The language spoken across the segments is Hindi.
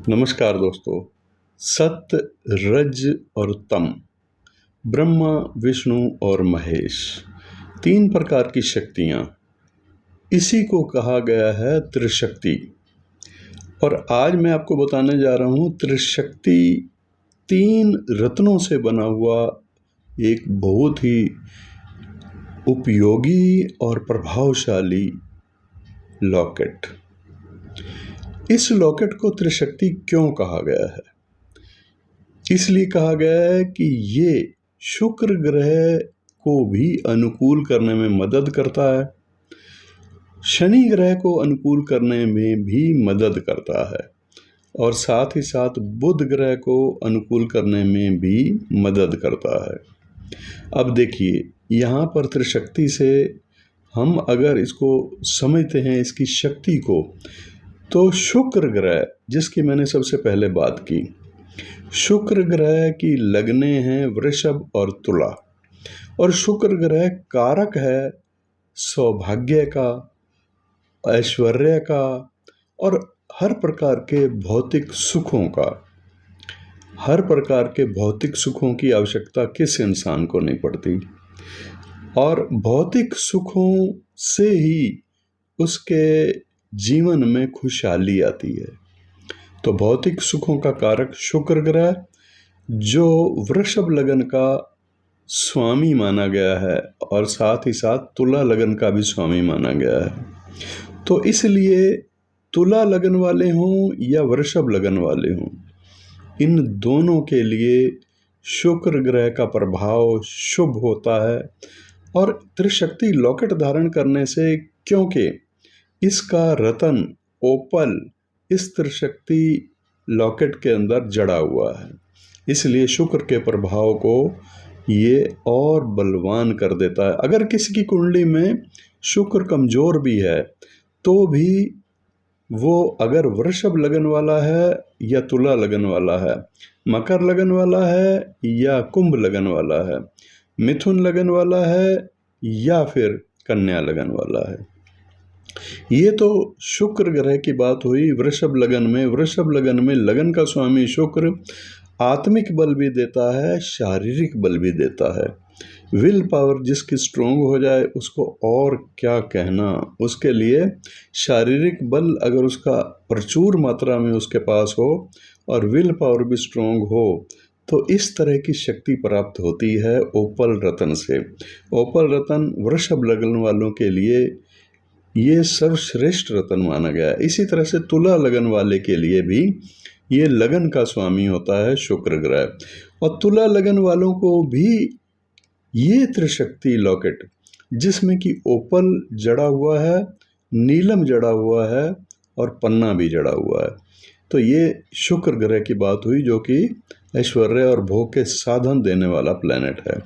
नमस्कार दोस्तों। सत्य, रज और तम, ब्रह्मा, विष्णु और महेश, तीन प्रकार की शक्तियां, इसी को कहा गया है त्रिशक्ति। और आज मैं आपको बताने जा रहा हूं त्रिशक्ति तीन रत्नों से बना हुआ एक बहुत ही उपयोगी और प्रभावशाली लॉकेट। इस लॉकेट को त्रिशक्ति क्यों कहा गया है? इसलिए कहा गया है कि ये शुक्र ग्रह को भी अनुकूल करने में मदद करता है, शनि ग्रह को अनुकूल करने में भी मदद करता है और साथ ही साथ बुध ग्रह को अनुकूल करने में भी मदद करता है। अब देखिए, यहाँ पर त्रिशक्ति से हम अगर इसको समझते हैं, इसकी शक्ति को, तो शुक्र ग्रह, जिसकी मैंने सबसे पहले बात की, शुक्र ग्रह की लगने हैं वृषभ और तुला, और शुक्र ग्रह कारक है सौभाग्य का, ऐश्वर्य का और हर प्रकार के भौतिक सुखों का। हर प्रकार के भौतिक सुखों की आवश्यकता किस इंसान को नहीं पड़ती, और भौतिक सुखों से ही उसके जीवन में खुशहाली आती है। तो भौतिक सुखों का कारक शुक्र ग्रह, जो वृषभ लगन का स्वामी माना गया है और साथ ही साथ तुला लगन का भी स्वामी माना गया है। तो इसलिए तुला लगन वाले हों या वृषभ लगन वाले हों, इन दोनों के लिए शुक्र ग्रह का प्रभाव शुभ होता है। और त्रिशक्ति लॉकेट धारण करने से, क्योंकि इसका रतन ओपल इस त्रिशक्ति लॉकेट के अंदर जड़ा हुआ है, इसलिए शुक्र के प्रभाव को ये और बलवान कर देता है। अगर किसी की कुंडली में शुक्र कमजोर भी है तो भी वो अगर वृषभ लगन वाला है या तुला लगन वाला है, मकर लगन वाला है या कुंभ लगन वाला है, मिथुन लगन वाला है या फिर कन्या लगन वाला है। ये तो शुक्र ग्रह की बात हुई। वृषभ लगन में लगन का स्वामी शुक्र आत्मिक बल भी देता है, शारीरिक बल भी देता है। विल पावर जिसकी स्ट्रोंग हो जाए उसको और क्या कहना। उसके लिए शारीरिक बल अगर उसका प्रचुर मात्रा में उसके पास हो और विल पावर भी स्ट्रोंग हो, तो इस तरह की शक्ति प्राप्त होती है ओपल रतन से। ओपल रतन वृषभ लगन वालों के लिए ये सर्वश्रेष्ठ रतन माना गया है। इसी तरह से तुला लगन वाले के लिए भी ये लगन का स्वामी होता है शुक्र ग्रह, और तुला लगन वालों को भी ये त्रिशक्ति लॉकेट, जिसमें कि ओपल जड़ा हुआ है, नीलम जड़ा हुआ है और पन्ना भी जड़ा हुआ है, तो ये शुक्र ग्रह की बात हुई, जो कि ऐश्वर्य और भोग के साधन देने वाला प्लैनेट है।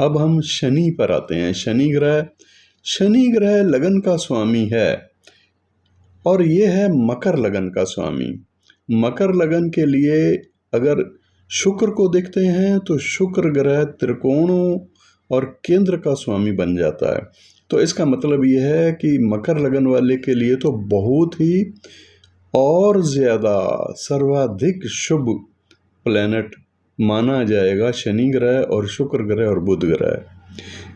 अब हम शनि पर आते हैं। शनि ग्रह लगन का स्वामी है और ये है मकर लगन का स्वामी। मकर लगन के लिए अगर शुक्र को देखते हैं तो शुक्र ग्रह त्रिकोणों और केंद्र का स्वामी बन जाता है। तो इसका मतलब ये है कि मकर लगन वाले के लिए तो बहुत ही और ज़्यादा सर्वाधिक शुभ प्लैनेट माना जाएगा शनि ग्रह और शुक्र ग्रह और बुध ग्रह।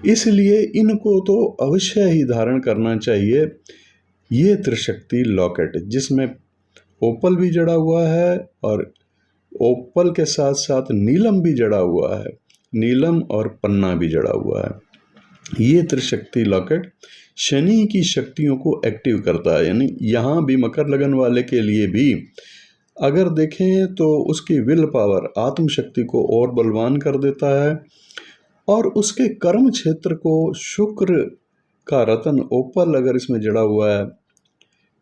इसलिए इनको तो अवश्य ही धारण करना चाहिए, ये त्रिशक्ति लॉकेट, जिसमें ओपल भी जड़ा हुआ है और ओपल के साथ साथ नीलम भी जड़ा हुआ है, नीलम और पन्ना भी जड़ा हुआ है। ये त्रिशक्ति लॉकेट शनि की शक्तियों को एक्टिव करता है। यानी यहाँ भी मकर लगन वाले के लिए भी अगर देखें तो उसकी विल पावर आत्मशक्ति को और बलवान कर देता है, और उसके कर्म क्षेत्र को शुक्र का रतन ओपल अगर इसमें जड़ा हुआ है।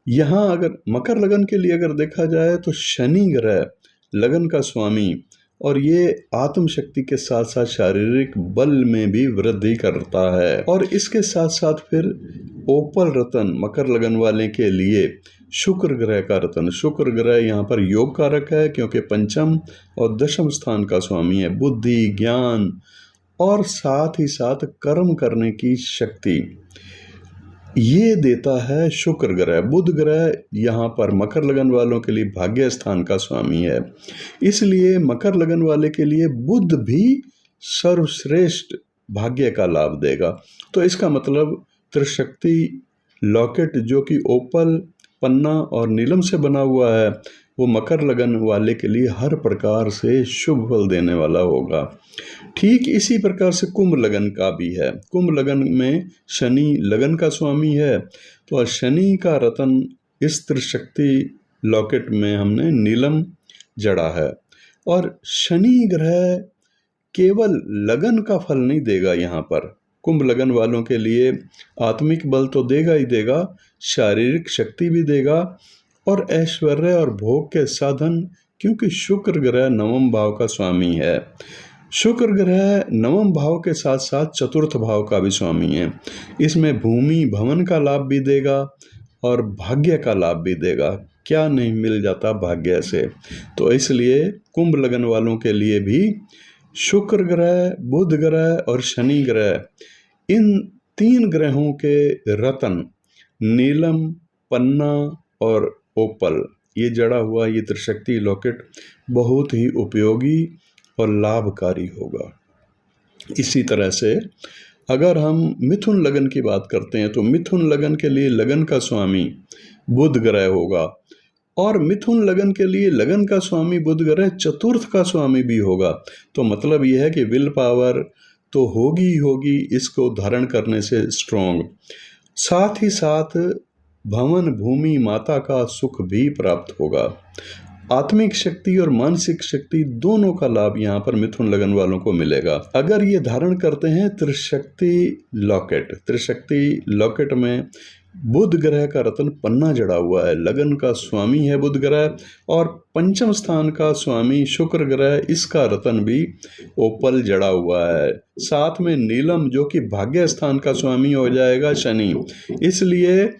यहाँ अगर मकर लगन के लिए अगर देखा जाए तो शनि ग्रह लगन का स्वामी, और ये आत्मशक्ति के साथ साथ शारीरिक बल में भी वृद्धि करता है। और इसके साथ साथ फिर ओपल रतन मकर लगन वाले के लिए शुक्र ग्रह का रतन। शुक्र ग्रह यहाँ पर योग कारक है, क्योंकि पंचम और दशम स्थान का स्वामी है। बुद्धि, ज्ञान और साथ ही साथ कर्म करने की शक्ति, ये देता है शुक्र ग्रह। बुध ग्रह यहाँ पर मकर लगन वालों के लिए भाग्य स्थान का स्वामी है, इसलिए मकर लगन वाले के लिए बुध भी सर्वश्रेष्ठ भाग्य का लाभ देगा। तो इसका मतलब त्रिशक्ति लॉकेट जो कि ओपल, पन्ना और नीलम से बना हुआ है, वो मकर लगन वाले के लिए हर प्रकार से शुभ फल देने वाला होगा। ठीक इसी प्रकार से कुंभ लगन का भी है। कुंभ लगन में शनि लगन का स्वामी है, तो शनि का रतन इस त्रिशक्ति लॉकेट में हमने नीलम जड़ा है। और शनि ग्रह केवल लगन का फल नहीं देगा, यहाँ पर कुंभ लगन वालों के लिए आत्मिक बल तो देगा ही देगा, शारीरिक शक्ति भी देगा और ऐश्वर्य और भोग के साधन, क्योंकि शुक्र ग्रह नवम भाव का स्वामी है। शुक्र ग्रह नवम भाव के साथ साथ चतुर्थ भाव का भी स्वामी है। इसमें भूमि भवन का लाभ भी देगा और भाग्य का लाभ भी देगा। क्या नहीं मिल जाता भाग्य से। तो इसलिए कुंभ लगन वालों के लिए भी शुक्र ग्रह, बुध ग्रह और शनि ग्रह, इन 3 ग्रहों के रतन नीलम, पन्ना और ओपल, ये जड़ा हुआ ये त्रिशक्ति लॉकेट बहुत ही उपयोगी और लाभकारी होगा। इसी तरह से अगर हम मिथुन लगन की बात करते हैं तो मिथुन लगन के लिए लगन का स्वामी बुध ग्रह होगा, और मिथुन लगन के लिए लगन का स्वामी बुध ग्रह चतुर्थ का स्वामी भी होगा। तो मतलब यह है कि विल पावर तो होगी ही होगी इसको धारण करने से स्ट्रॉन्ग, साथ ही साथ भवन भूमि माता का सुख भी प्राप्त होगा। आत्मिक शक्ति और मानसिक शक्ति दोनों का लाभ यहाँ पर मिथुन लगन वालों को मिलेगा अगर ये धारण करते हैं त्रिशक्ति लॉकेट। त्रिशक्ति लॉकेट में बुध ग्रह का रतन पन्ना जड़ा हुआ है, लगन का स्वामी है बुध ग्रह, और पंचम स्थान का स्वामी शुक्र ग्रह, इसका रतन भी ओपल जड़ा हुआ है। साथ में नीलम जो कि भाग्य स्थान का स्वामी हो जाएगा शनि, इसलिए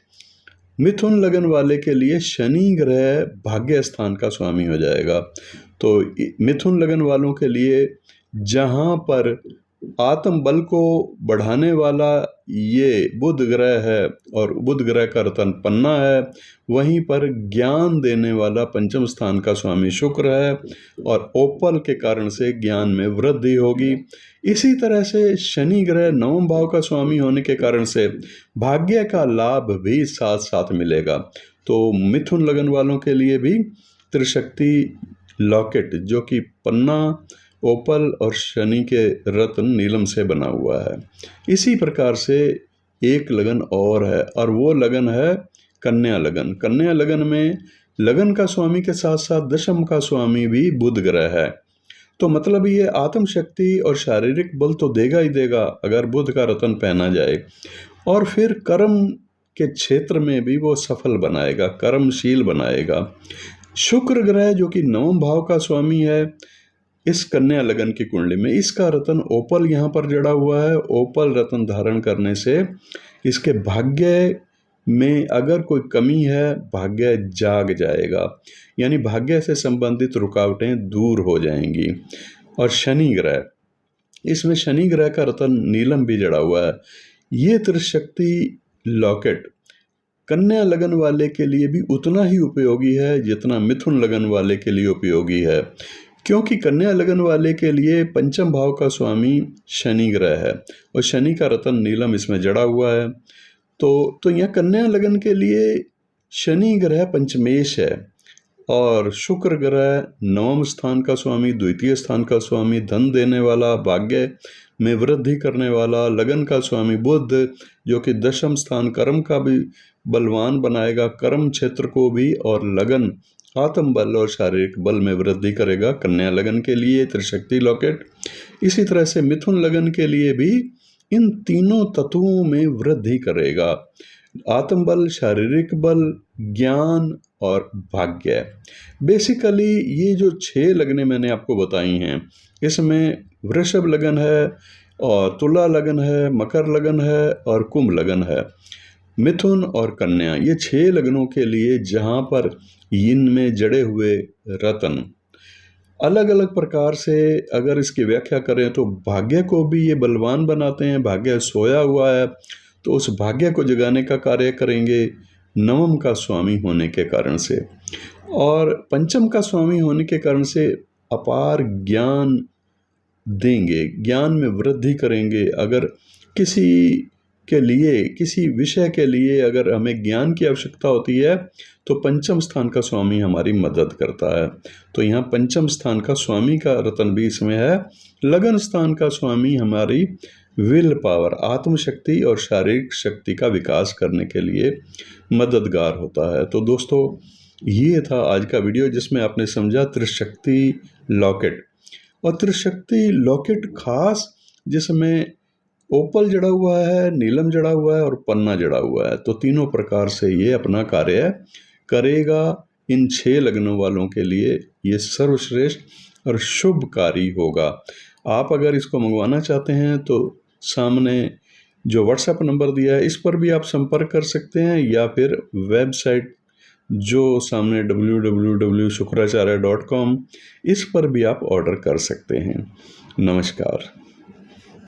मिथुन लगन वाले के लिए शनि ग्रह भाग्य स्थान का स्वामी हो जाएगा। तो मिथुन लगन वालों के लिए जहाँ पर आत्म बल को बढ़ाने वाला ये बुध ग्रह है और बुध ग्रह का रतन पन्ना है, वहीं पर ज्ञान देने वाला पंचम स्थान का स्वामी शुक्र है और ओपल के कारण से ज्ञान में वृद्धि होगी। इसी तरह से शनि ग्रह नवम भाव का स्वामी होने के कारण से भाग्य का लाभ भी साथ साथ मिलेगा। तो मिथुन लगन वालों के लिए भी त्रिशक्ति लॉकेट जो कि पन्ना, ओपल और शनि के रत्न नीलम से बना हुआ है। इसी प्रकार से एक लगन और है और वो लगन है कन्या लगन। कन्या लगन में लगन का स्वामी के साथ साथ दशम का स्वामी भी बुध ग्रह है। तो मतलब ये आत्म शक्ति और शारीरिक बल तो देगा ही देगा अगर बुध का रतन पहना जाए, और फिर कर्म के क्षेत्र में भी वो सफल बनाएगा, कर्मशील बनाएगा। शुक्र ग्रह जो कि नवम भाव का स्वामी है इस कन्या लगन की कुंडली में, इसका रतन ओपल यहाँ पर जड़ा हुआ है। ओपल रतन धारण करने से इसके भाग्य में अगर कोई कमी है भाग्य जाग जाएगा, यानी भाग्य से संबंधित रुकावटें दूर हो जाएंगी। और शनि ग्रह, इसमें शनि ग्रह का रतन नीलम भी जड़ा हुआ है। ये त्रिशक्ति लॉकेट कन्या लगन वाले के लिए भी उतना ही उपयोगी है जितना मिथुन लगन वाले के लिए उपयोगी है, क्योंकि कन्या लगन वाले के लिए पंचम भाव का स्वामी शनि ग्रह है और शनि का रतन नीलम इसमें जड़ा हुआ है। तो यह कन्या लगन के लिए शनि ग्रह पंचमेश है और शुक्र ग्रह नवम स्थान का स्वामी, द्वितीय स्थान का स्वामी, धन देने वाला, भाग्य में वृद्धि करने वाला। लगन का स्वामी बुध जो कि दशम स्थान कर्म का भी बलवान बनाएगा, कर्म क्षेत्र को भी, और लगन आत्म बल और शारीरिक बल में वृद्धि करेगा कन्या लगन के लिए त्रिशक्ति लॉकेट। इसी तरह से मिथुन लगन के लिए भी इन तीनों तत्वों में वृद्धि करेगा, आत्म बल, शारीरिक बल, ज्ञान और भाग्य। बेसिकली ये जो 6 लगनें मैंने आपको बताई हैं, इसमें वृषभ लगन है और तुला लगन है, मकर लगन है और कुंभ लगन है। मिथुन और कन्या ये 6 लगनों के लिए जहाँ पर इनमें जड़े हुए रतन अलग अलग प्रकार से अगर इसकी व्याख्या करें तो भाग्य को भी ये बलवान बनाते हैं। भाग्य सोया हुआ है तो उस भाग्य को जगाने का कार्य करेंगे नवम का स्वामी होने के कारण से, और पंचम का स्वामी होने के कारण से अपार ज्ञान देंगे, ज्ञान में वृद्धि करेंगे। अगर किसी के लिए, किसी विषय के लिए अगर हमें ज्ञान की आवश्यकता होती है तो पंचम स्थान का स्वामी हमारी मदद करता है। तो यहाँ पंचम स्थान का स्वामी का रतन भी इसमें है। लगन स्थान का स्वामी हमारी विल पावर, आत्मशक्ति और शारीरिक शक्ति का विकास करने के लिए मददगार होता है। तो दोस्तों, ये था आज का वीडियो जिसमें आपने समझा त्रिशक्ति लॉकेट। और त्रिशक्ति लॉकेट खास जिसमें ओपल जड़ा हुआ है, नीलम जड़ा हुआ है और पन्ना जड़ा हुआ है, तो तीनों प्रकार से ये अपना कार्य करेगा। इन 6 लग्नों वालों के लिए ये सर्वश्रेष्ठ और शुभकारी होगा। आप अगर इसको मंगवाना चाहते हैं तो सामने जो व्हाट्सएप नंबर दिया है इस पर भी आप संपर्क कर सकते हैं, या फिर वेबसाइट जो सामने www.shukracharya.com, इस पर भी आप ऑर्डर कर सकते हैं। नमस्कार।